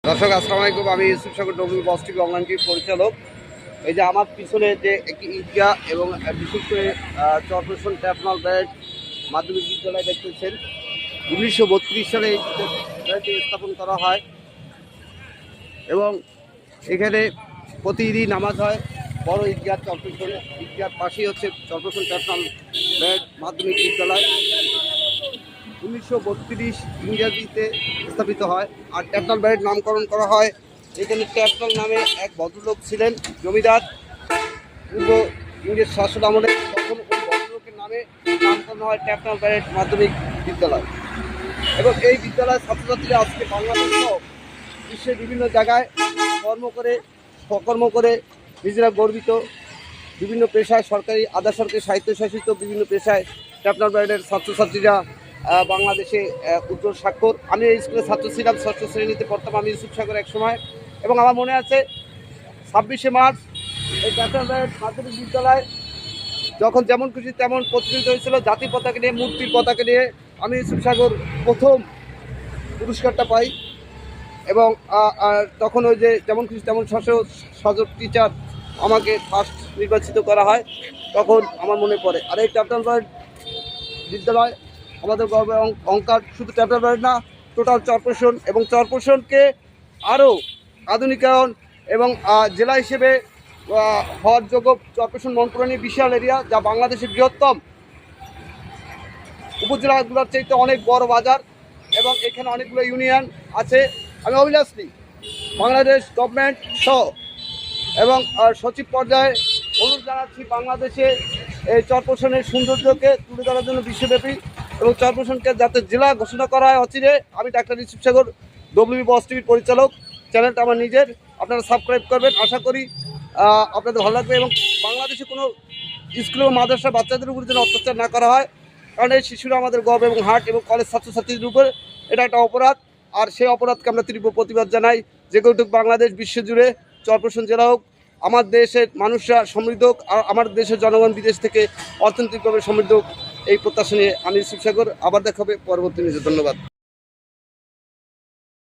দর্শক আসসালামু আলাইকুম। আমি ইউসুফ সাগর ডব্লিউ বস টিভি অনলাইন টিভি পরিচালক। এই যে আমার পিছনে যে একটি ঈদগাহ এবং বিশেষ করে চরপেশন ট্যাপনাল ব্যারেজ মাধ্যমিক বিদ্যালয় দেখতেছেন, 1932 সালে এই বিদ্যালয়টি স্থাপন করা হয় এবং এখানে প্রতিদিন নামাজ হয়। বড় ঈদগাহ চরপেশনে, ঈদগাহ পাশেই হচ্ছে চরপেশন ট্যাপনাল ব্যারেজ মাধ্যমিক বিদ্যালয়। 1932 ইংরেজিতে স্থাপিত হয়। আর ট্যাপনাল ব্যারেজ নামকরণ করা হয়, এখানে ট্যাপনাল নামে এক ভদ্রলোক ছিলেন জমিদার পূর্ব ইংরেজ শাসন আমলে, তখন ওই ভদ্রলোকের নামে নামকরণ হয় ট্যাপনাল ব্যারেজ মাধ্যমিক বিদ্যালয়। এবং এই বিদ্যালয়ের ছাত্রছাত্রীরা আজকে বাংলাদেশ সহ বিশ্বের বিভিন্ন জায়গায় কর্ম করে নিজেরা গর্বিত। বিভিন্ন পেশায়, সরকারি আধা সরকারি স্বায়ত্তশাসিত বিভিন্ন পেশায় ট্যাপনাল ব্যারেজের ছাত্রছাত্রীরা বাংলাদেশে উজ্জ্বল স্বাক্ষর। আমি এই স্কুলের ছাত্র ছিলাম, 6ষ্ঠ শ্রেণীতে পড়তাম আমি ইউসুফ সাগর এক সময়। এবং আমার মনে আছে 26শে মার্চ এই ট্যাপনাল ব্যারেজ মাধ্যমিক বিদ্যালয় যখন যেমন খুশি তেমন প্রতিযোগিতা হয়েছিল, জাতির পতাকা নিয়ে, মূর্তির পতাকা নিয়ে আমি ইউসুফ সাগর প্রথম পুরস্কারটা পাই। এবং তখন ওই যে যেমন খুশি তেমন সজগ টিচার আমাকে ফার্স্ট নির্বাচিত করা হয়, তখন আমার মনে পড়ে। আর এই ট্যাপনাল ব্যারেজ বিদ্যালয় আমাদের গর্ব এবং অহংকার। শুধু ট্যাপনাল ব্যারেজ না, টোটাল চরপেশন এবং চরপেশনকে আরও আধুনিকায়ন এবং জেলা হিসেবে হওয়ার যোগ্য। চরপেশন মনপুরানি বিশাল এরিয়া, যা বাংলাদেশের বৃহত্তম উপজেলাগুলোর চাইতে অনেক বড় বাজার এবং এখানে অনেকগুলো ইউনিয়ন আছে। আমি অভিলাষী বাংলাদেশ গভর্নমেন্ট সহ এবং সচিব পর্যায়ে অনুরোধ জানাচ্ছি বাংলাদেশে এই চরপেশনের সৌন্দর্যকে তুলে ধরার জন্য বিশ্বব্যাপী, এবং চরপেশনকে যাতে জেলা ঘোষণা করা হয় অচিরে। আমি ডাক্তার ইউসুফ সাগর ডব্লিউ বস টিভির পরিচালক, চ্যানেলটা আমার নিজের, আপনারা সাবস্ক্রাইব করবেন। আশা করি আপনাদের ভালো লাগবে এবং বাংলাদেশে কোনো স্কুল ও মাদ্রাসা বাচ্চাদের উপর যেন অত্যাচার না করা হয়, কারণ এই শিশুরা আমাদের গর্ব এবং হার্ট, এবং কলেজ ছাত্রছাত্রীদের উপর এটা একটা অপরাধ। আর সেই অপরাধকে আমরা তীব্র প্রতিবাদ জানাই। যে কৌটুক বাংলাদেশ বিশ্বজুড়ে চরপেশন জেলা হোক, আমার দেশের মানুষরা সমৃদ্ধ হোক, আর আমার দেশের জনগণ বিদেশ থেকে অর্থনৈতিকভাবে সমৃদ্ধ হোক, এই প্রত্যাশা নিয়ে আমি ইউসুফ সাগর। আবার দেখা হবে পরবর্তী নিউজে। ধন্যবাদ।